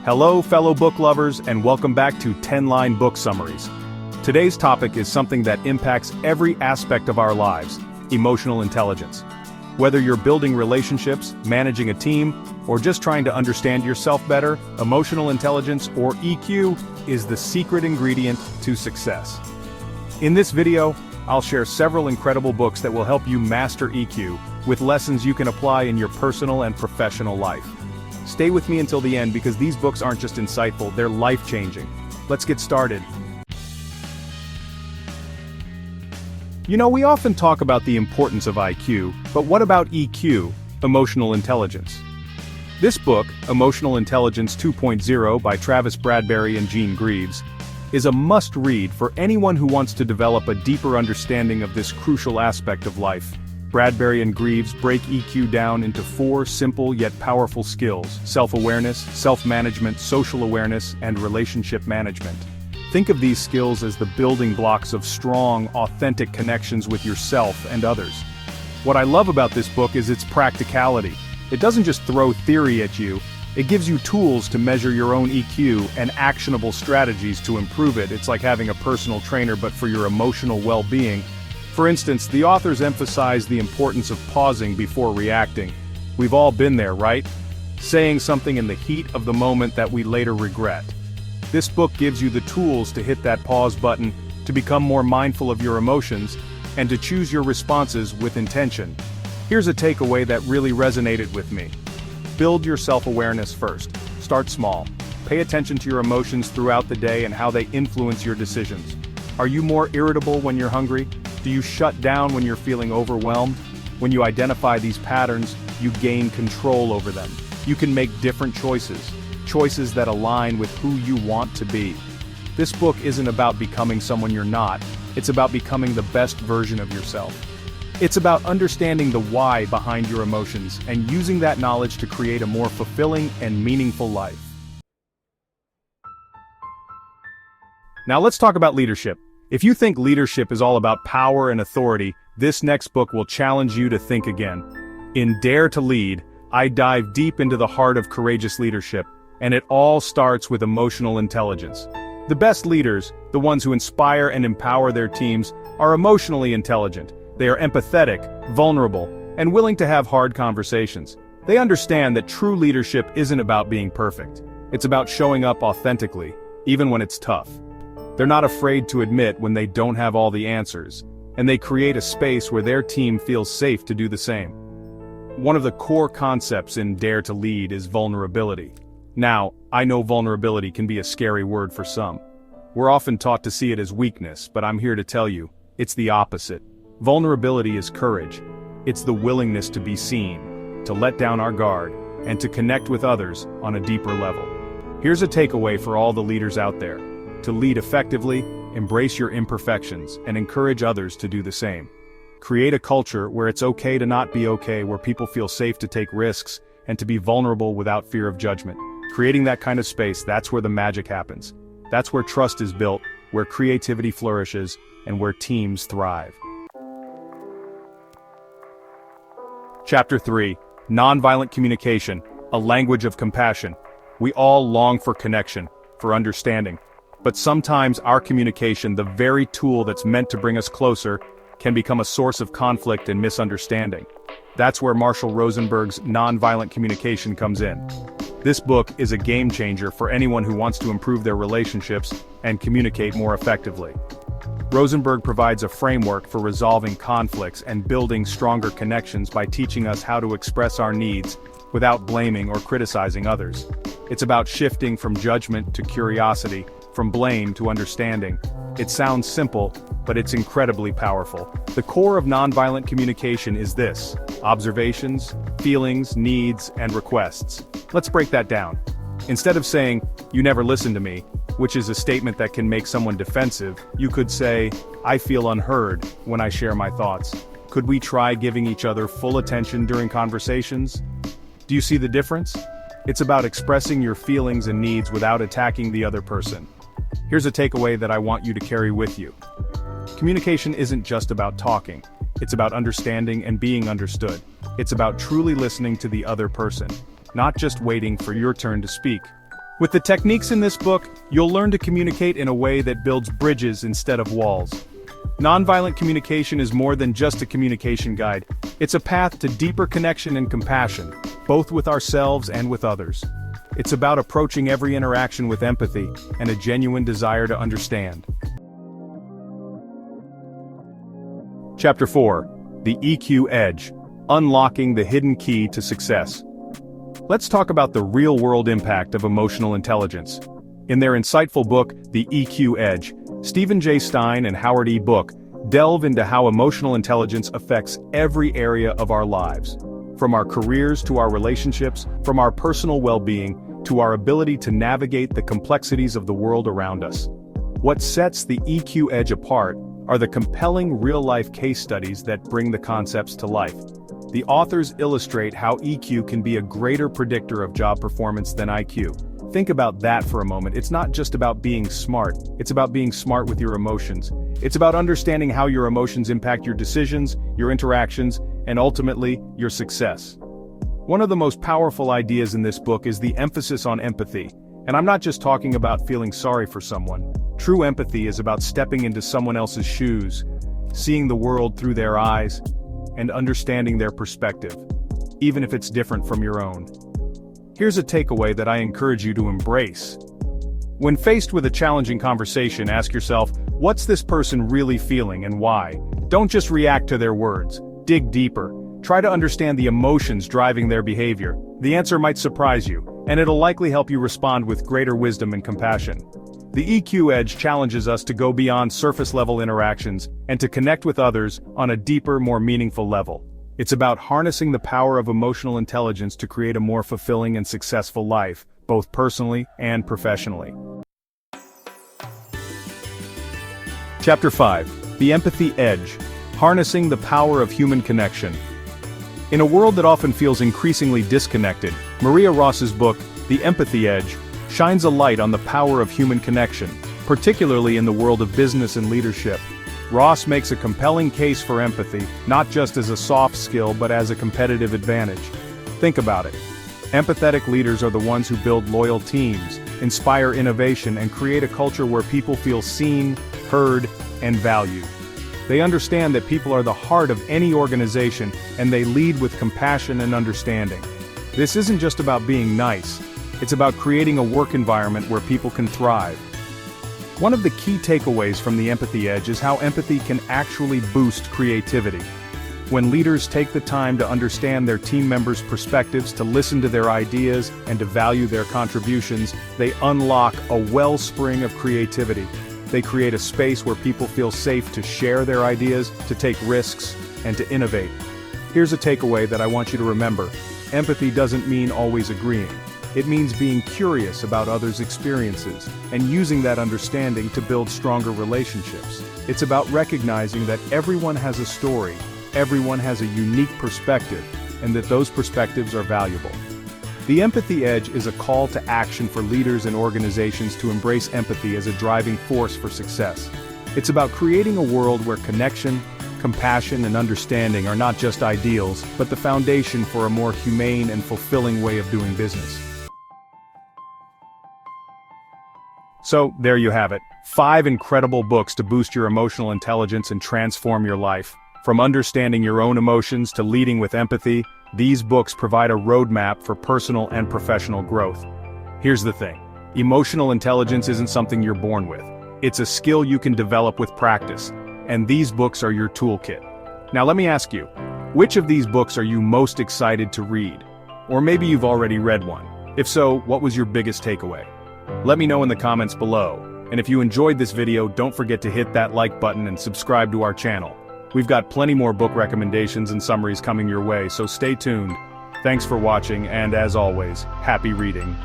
Hello, fellow book lovers, and welcome back to 10-Line Book Summaries. Today's topic is something that impacts every aspect of our lives: emotional intelligence. Whether you're building relationships, managing a team, or just trying to understand yourself better, emotional intelligence, or EQ, is the secret ingredient to success. In this video, I'll share several incredible books that will help you master EQ, with lessons you can apply in your personal and professional life. Stay with me until the end because these books aren't just insightful, they're life-changing. Let's get started. You know, we often talk about the importance of IQ, but what about EQ, emotional intelligence? This book, Emotional Intelligence 2.0 by Travis Bradberry and Greaves, is a must-read for anyone who wants to develop a deeper understanding of this crucial aspect of life. Bradberry and Greaves break EQ down into 4 simple yet powerful skills: self-awareness, self-management, social awareness, and relationship management. Think of these skills as the building blocks of strong, authentic connections with yourself and others. What I love about this book is its practicality. It doesn't just throw theory at you, it gives you tools to measure your own EQ and actionable strategies to improve it. It's like having a personal trainer but for your emotional well-being. For instance, the authors emphasize the importance of pausing before reacting. We've all been there, right? Saying something in the heat of the moment that we later regret. This book gives you the tools to hit that pause button, to become more mindful of your emotions, and to choose your responses with intention. Here's a takeaway that really resonated with me. Build your self-awareness first. Start small. Pay attention to your emotions throughout the day and how they influence your decisions. Are you more irritable when you're hungry? Do you shut down when you're feeling overwhelmed? When you identify these patterns, you gain control over them. You can make different choices that align with who you want to be. This book isn't about becoming someone you're not, it's about becoming the best version of yourself. It's about understanding the why behind your emotions and using that knowledge to create a more fulfilling and meaningful life. Now let's talk about leadership. If you think leadership is all about power and authority, this next book will challenge you to think again. In Dare to Lead, I dive deep into the heart of courageous leadership, and it all starts with emotional intelligence. The best leaders, the ones who inspire and empower their teams, are emotionally intelligent. They are empathetic, vulnerable, and willing to have hard conversations. They understand that true leadership isn't about being perfect. It's about showing up authentically, even when it's tough. They're not afraid to admit when they don't have all the answers, and they create a space where their team feels safe to do the same. One of the core concepts in Dare to Lead is vulnerability. Now, I know vulnerability can be a scary word for some. We're often taught to see it as weakness, but I'm here to tell you, it's the opposite. Vulnerability is courage. It's the willingness to be seen, to let down our guard, and to connect with others on a deeper level. Here's a takeaway for all the leaders out there. To lead effectively, embrace your imperfections and encourage others to do the same. Create a culture where it's okay to not be okay, where people feel safe to take risks and to be vulnerable without fear of judgment. Creating that kind of space, that's where the magic happens. That's where trust is built, where creativity flourishes, and where teams thrive. Chapter 3, Nonviolent Communication, a Language of Compassion. We all long for connection, for understanding. But sometimes our communication, the very tool that's meant to bring us closer, can become a source of conflict and misunderstanding. That's where Marshall Rosenberg's Nonviolent Communication comes in. This book is a game changer for anyone who wants to improve their relationships and communicate more effectively. Rosenberg provides a framework for resolving conflicts and building stronger connections by teaching us how to express our needs without blaming or criticizing others. It's about shifting from judgment to curiosity, from blame to understanding. It sounds simple, but it's incredibly powerful. The core of nonviolent communication is this: observations, feelings, needs, and requests. Let's break that down. Instead of saying, "You never listen to me," which is a statement that can make someone defensive, you could say, "I feel unheard when I share my thoughts. Could we try giving each other full attention during conversations?" Do you see the difference? It's about expressing your feelings and needs without attacking the other person. Here's a takeaway that I want you to carry with you. Communication isn't just about talking. It's about understanding and being understood. It's about truly listening to the other person, not just waiting for your turn to speak. With the techniques in this book, you'll learn to communicate in a way that builds bridges instead of walls. Nonviolent communication is more than just a communication guide. It's a path to deeper connection and compassion, both with ourselves and with others. It's about approaching every interaction with empathy and a genuine desire to understand. Chapter 4. The EQ Edge: Unlocking the Hidden Key to Success. Let's talk about the real-world impact of emotional intelligence. In their insightful book, The EQ Edge, Stephen J. Stein and Howard E. Book delve into how emotional intelligence affects every area of our lives. From our careers to our relationships, from our personal well-being to our ability to navigate the complexities of the world around us. What sets the EQ Edge apart are the compelling real-life case studies that bring the concepts to life. The authors illustrate how EQ can be a greater predictor of job performance than IQ. Think about that for a moment. It's not just about being smart, it's about being smart with your emotions. It's about understanding how your emotions impact your decisions, your interactions, and ultimately, your success. One of the most powerful ideas in this book is the emphasis on empathy. And I'm not just talking about feeling sorry for someone. True empathy is about stepping into someone else's shoes, seeing the world through their eyes, and understanding their perspective, even if it's different from your own. Here's a takeaway that I encourage you to embrace. When faced with a challenging conversation, ask yourself, what's this person really feeling and why? Don't just react to their words. Dig deeper. Try to understand the emotions driving their behavior. The answer might surprise you, and it'll likely help you respond with greater wisdom and compassion. The EQ Edge challenges us to go beyond surface-level interactions and to connect with others on a deeper, more meaningful level. It's about harnessing the power of emotional intelligence to create a more fulfilling and successful life, both personally and professionally. Chapter 5. The Empathy Edge: Harnessing the Power of Human Connection. In a world that often feels increasingly disconnected, Maria Ross's book, The Empathy Edge, shines a light on the power of human connection, particularly in the world of business and leadership. Ross makes a compelling case for empathy, not just as a soft skill but as a competitive advantage. Think about it. Empathetic leaders are the ones who build loyal teams, inspire innovation, and create a culture where people feel seen, heard, and valued. They understand that people are the heart of any organization, and they lead with compassion and understanding. This isn't just about being nice. It's about creating a work environment where people can thrive. One of the key takeaways from the Empathy Edge is how empathy can actually boost creativity. When leaders take the time to understand their team members' perspectives, to listen to their ideas, and to value their contributions, they unlock a wellspring of creativity. They create a space where people feel safe to share their ideas, to take risks, and to innovate. Here's a takeaway that I want you to remember. Empathy doesn't mean always agreeing. It means being curious about others' experiences, and using that understanding to build stronger relationships. It's about recognizing that everyone has a story, everyone has a unique perspective, and that those perspectives are valuable. The Empathy Edge is a call to action for leaders and organizations to embrace empathy as a driving force for success. It's about creating a world where connection, compassion, and understanding are not just ideals, but the foundation for a more humane and fulfilling way of doing business. So, there you have it. 5 incredible books to boost your emotional intelligence and transform your life. From understanding your own emotions to leading with empathy, these books provide a roadmap for personal and professional growth. Here's the thing. Emotional intelligence isn't something you're born with. It's a skill you can develop with practice, and these books are your toolkit. Now let me ask you, which of these books are you most excited to read? Or maybe you've already read one. If so, what was your biggest takeaway? Let me know in the comments below. And if you enjoyed this video, don't forget to hit that like button and subscribe to our channel. We've got plenty more book recommendations and summaries coming your way, so stay tuned. Thanks for watching, and as always, happy reading.